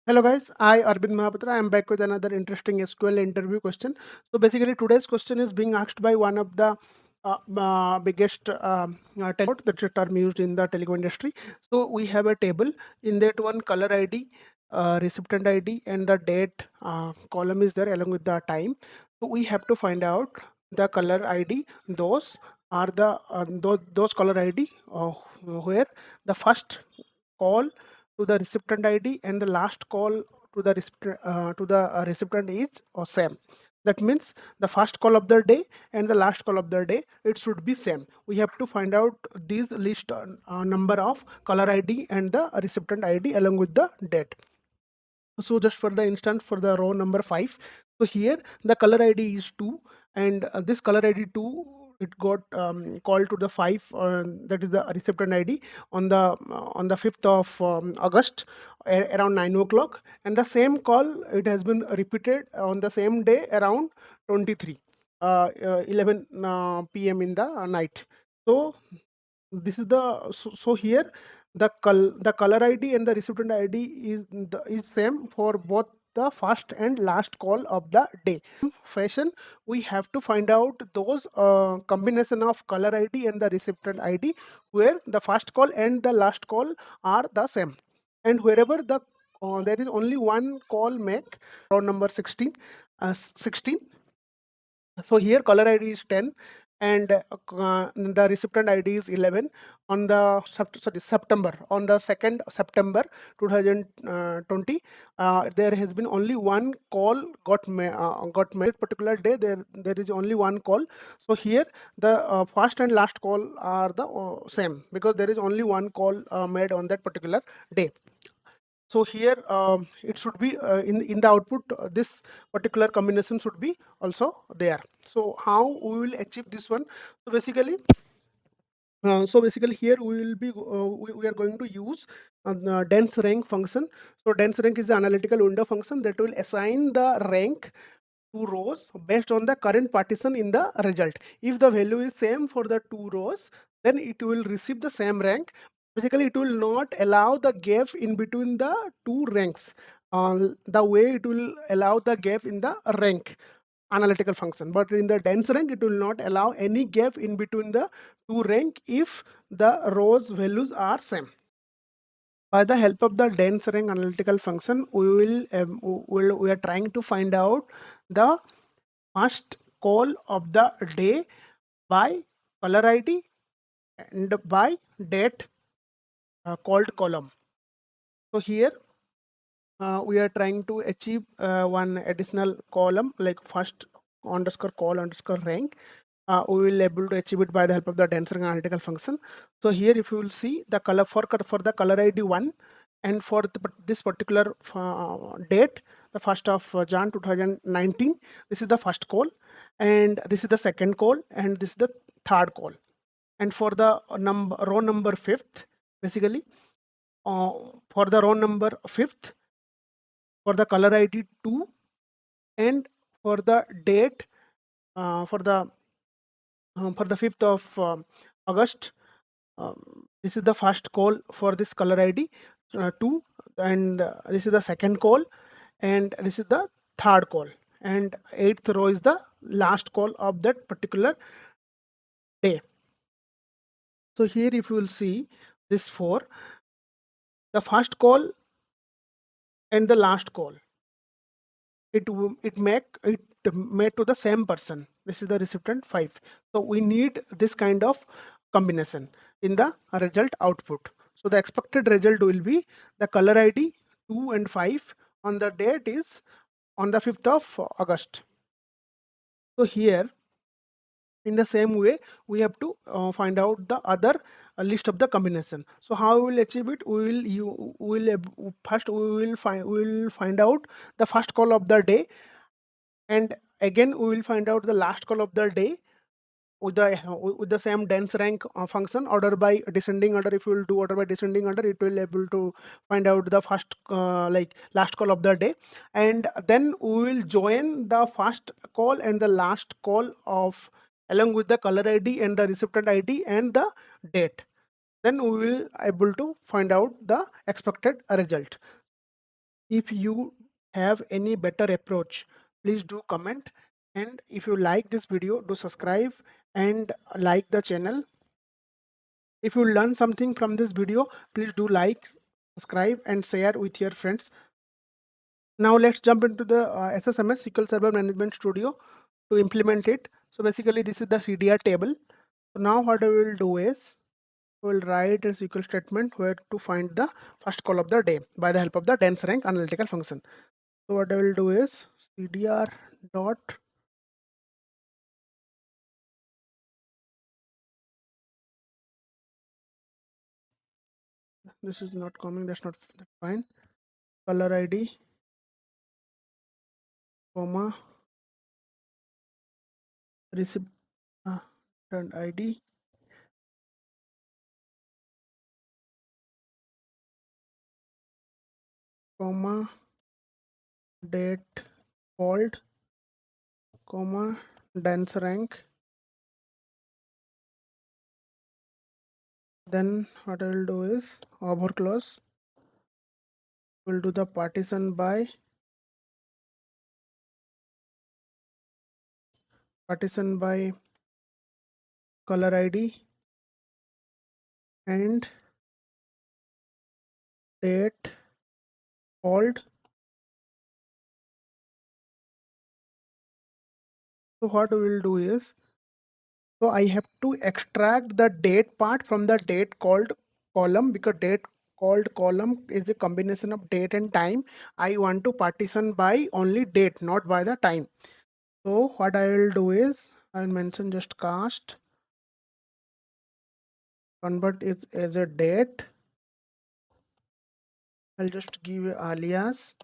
Hello guys, I Arvind Mahapatra. I am back with another interesting SQL interview question. So basically today's question is being asked by one of the biggest that's a term used in the telecom industry. So we have a table. In that one, color ID, recipient ID and the date column is there along with the time. So we have to find out the color ID. Those are the those color ID where the first call to the recipient ID and the last call to the recipient is same. That means the first call of the day and the last call of the day, it should be same. We have to find out these list number of caller ID and the recipient ID along with the date. So just for the instance, for the row number 5, so here the color ID is 2, and this color ID 2, it got called to the 5, that is the recipient ID on the 5th of August around 9 o'clock, and the same call, it has been repeated on the same day around 11 p.m. in the night. So this is so here the color ID and the recipient ID is same for both the first and last call of the day. Fashion, we have to find out those combination of color ID and the recipient ID where the first call and the last call are the same, and wherever there is only one call make row number 16. 16. So here caller ID is 10 and the recipient ID is 11. On the September, on the 2nd September 2020, there has been only one call got made particular day. There is only one call. So here the first and last call are the same because there is only one call made on that particular day. So here it should be in the output, this particular combination should be also there. So how we will achieve this one? So basically here we will be we are going to use the dense rank function. So dense rank is the analytical window function that will assign the rank to rows based on the current partition in the result. If the value is same for the two rows, then it will receive the same rank. Basically it will not allow the gap in between the two ranks, the way it will allow the gap in the rank analytical function. But in the dense rank, it will not allow any gap in between the two rank if the rows values are same. By the help of the dense rank analytical function, we are trying to find out the first call of the day by color ID and by date called column. So here we are trying to achieve one additional column like first underscore call underscore rank. We will able to achieve it by the help of the dense rank analytical function. So here if you will see the color for the color ID 1 and for this particular date, the 1st of Jan 2019, this is the first call and this is the second call and this is the third call. And for the row number 5th, basically for the row number 5th, for the color ID 2 and for the date for the 5th of August, this is the first call for this color ID 2, and this is the second call and this is the third call, and 8th row is the last call of that particular day. So here if you will see this 4, the first call and the last call, it made to the same person. This is the recipient 5. So we need this kind of combination in the result output. So the expected result will be the color ID 2 and 5 on the date is on the 5th of August. So here in the same way we have to find out the other list of the combination. So how we will achieve it? First we will find out the first call of the day, and again we will find out the last call of the day with the same dense rank function, order by descending order. If you will do order by descending order, it will able to find out the first like last call of the day, and then we will join the first call and the last call of along with the color ID and the recipient ID and the date. Then we will able to find out the expected result. If you have any better approach, please do comment. And if you like this video, do subscribe and like the channel. If you learn something from this video, please do like, subscribe and share with your friends. Now let's jump into the SSMS SQL Server Management Studio to implement it. So basically this is the CDR table. So now what I will do is we will write a SQL statement where to find the first call of the day by the help of the dense rank analytical function. So what I will do is CDR dot this is not coming, that's fine. Color ID comma recipient ID comma date called comma dense rank. Then what I will do is over clause will do the partition by color ID and date called. So what we will do is, so I have to extract the date part from the date called column, because date called column is a combination of date and time. I want to partition by only date, not by the time. So what I will do is I'll mention just cast convert is as a date. I'll just give a alias.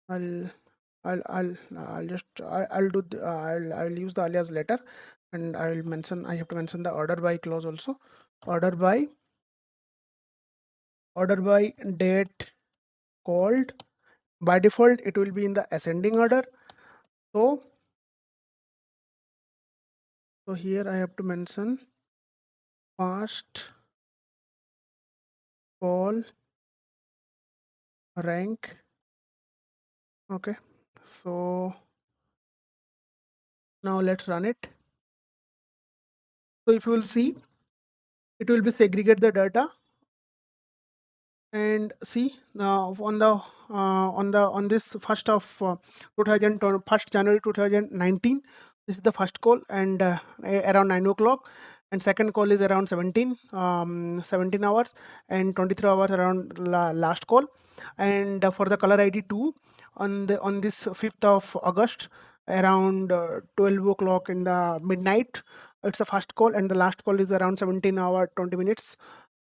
I'll I'll use the alias later, and I have to mention the order by clause also. Order by date called. By default it will be in the ascending order. So here I have to mention first call rank. Okay, so now let's run it. So if you will see, it will be segregate the data and see on this first of 1st January 2019, this is the first call, and around 9 o'clock, and second call is around 17 hours and 23 hours around last call. And for the color ID 2, on this 5th of August around 12 o'clock in the midnight, it's the first call, and the last call is around 17 hour 20 minutes,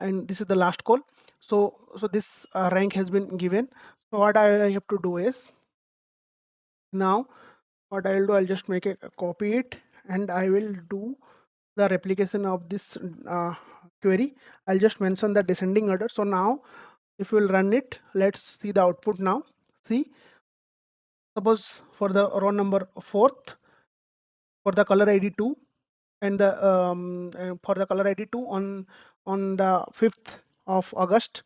and this is the last call. So this rank has been given. So what I have to do is, now what I will do, I'll just make a copy it, and I will do the replication of this query. I'll just mention the descending order. So now if we will run it, let's see the output now. See, suppose for the row number 4th, for the color ID 2, and the for the color ID 2 on the 5th of August,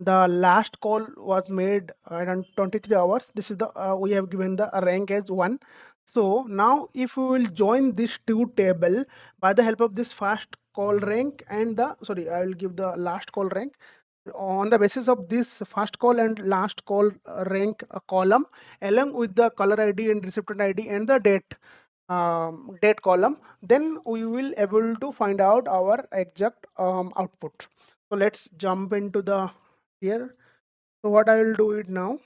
the last call was made around 23 hours. This is the we have given the rank as 1. So now if we will join this two table by the help of this first call rank and the, sorry, I will give the last call rank. On the basis of this first call and last call rank column, along with the color ID and recipient ID and the date column, then we will able to find out our exact output. So let's jump into the here. So what I will do it now,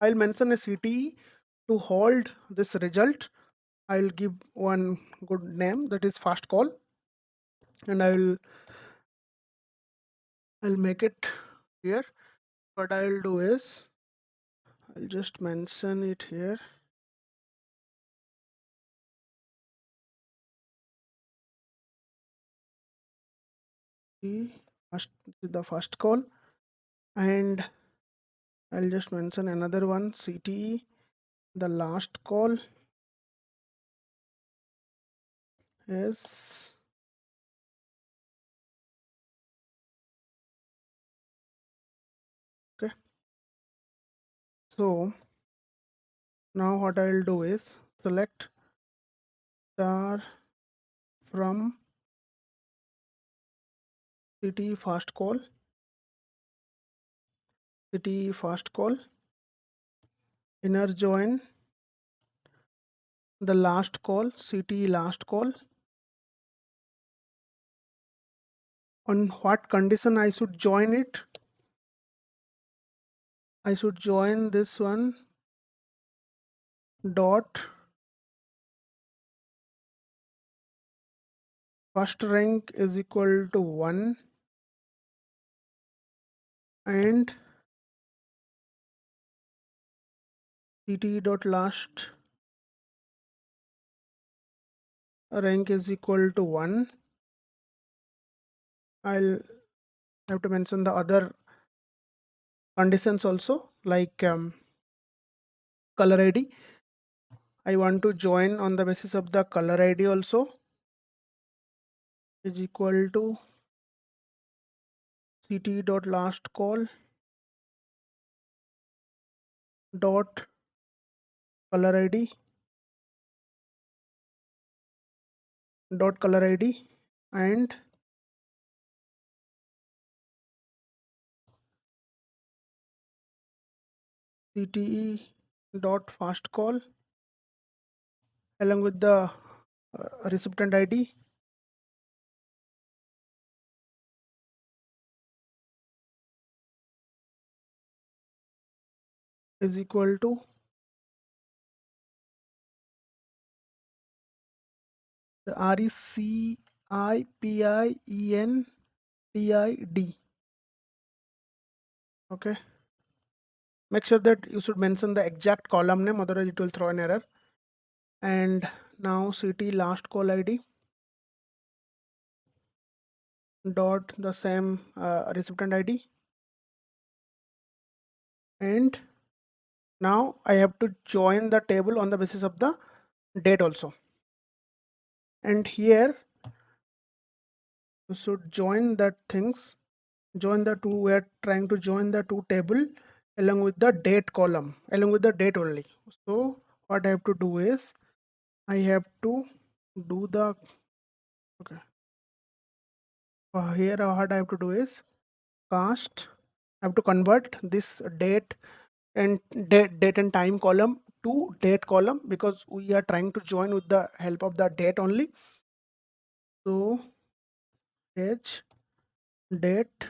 I'll mention a CTE to hold this result. I'll give one good name, that is first call, and I'll make it here. What I'll do is I'll just mention it here. The first call, and I'll just mention another one, CTE, the last call is okay. So now what I will do is select star from city fast call, inner join the last call, city last call. On what condition I should join it? I should join this one dot first rank is equal to 1 and ct dot last rank is equal to 1. I'll have to mention the other conditions also, like color ID. I want to join on the basis of the color ID also, is equal to ct dot last call dot color ID and cte dot fast call along with the recipient ID is equal to the RECIPIENTID. Okay, make sure that you should mention the exact column name, otherwise it will throw an error. And now ct last call ID dot the same recipient ID, and now I have to join the table on the basis of the date also. And here you should join that things, join the two, we are trying to join the two table along with the date column, along with the date only. So what I have to do is I have to do the okay here what I have to do is cast, I have to convert this date and date and time column to date column, because we are trying to join with the help of the date only. So h date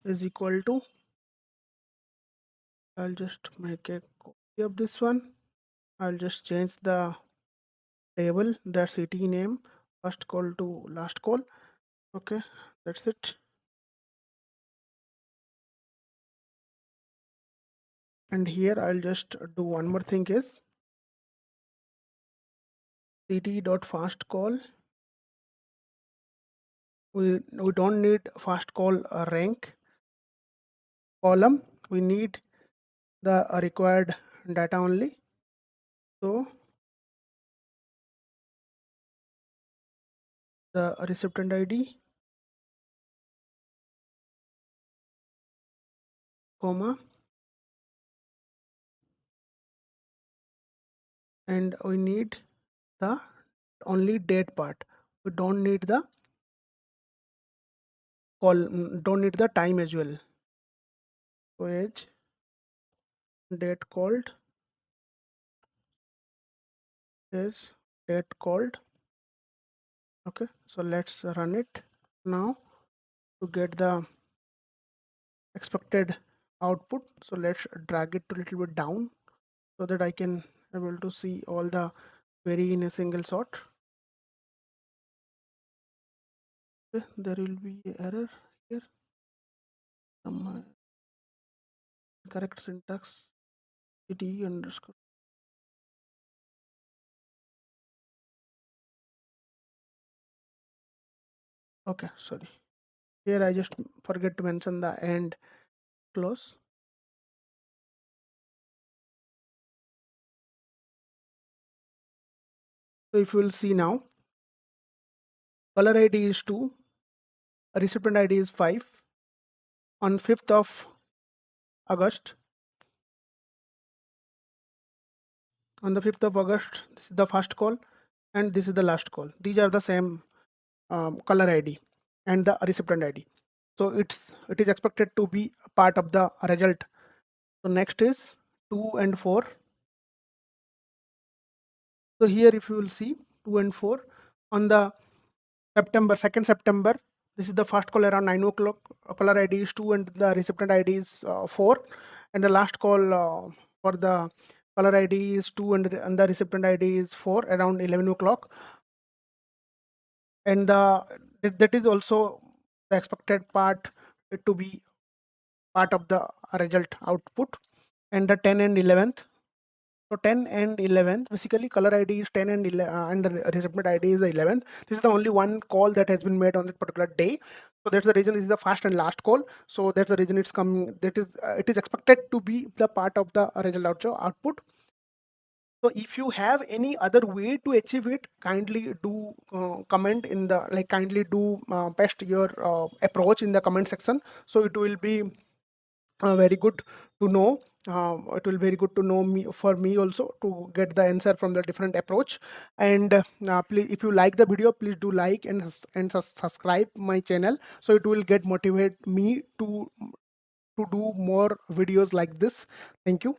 is equal to, I'll just make a copy of this one. I'll just change the table, the city name, first call to last call. Okay, that's it. And here I'll just do one more thing is city dot fast call. We don't need fast call rank column, we need the required data only. So the recipient ID comma, and we need the only date part, we don't need the call, don't need the time as well. So age date called is date called. Okay, so let's run it now to get the expected output. So let's drag it a little bit down so that I can able to see all the query in a single shot. Okay, there will be error here, some correct syntax, cd underscore. Okay, sorry, here I just forget to mention the end close. So if you will see now, color ID is 2, recipient ID is 5. On 5th of August On the 5th of August, this is the first call and this is the last call. These are the same caller ID and the recipient ID. So it is expected to be a part of the result. So next is 2 and 4. So here if you will see 2 and 4 on the September 2nd September, this is the first call around 9 o'clock. Caller ID is 2 and the recipient ID is 4, and the last call for the caller ID is 2 and the recipient ID is 4 around 11 o'clock. And that is also the expected part to be part of the result output. And the 10 and 11th. So 10 and 11th, basically caller ID is 10 and 11, and the recipient ID is the 11th. This is the only one call that has been made on that particular day. So that's the reason this is the first and last call. So that's the reason it's coming. That is, it is expected to be the part of the result output. So if you have any other way to achieve it, kindly do comment in the kindly do paste your approach in the comment section. So it will be very good to know. It will be very good to know me for me also to get the answer from the different approach. And please, if you like the video, please do like and subscribe my channel, so it will get motivate me to do more videos like this. Thank you.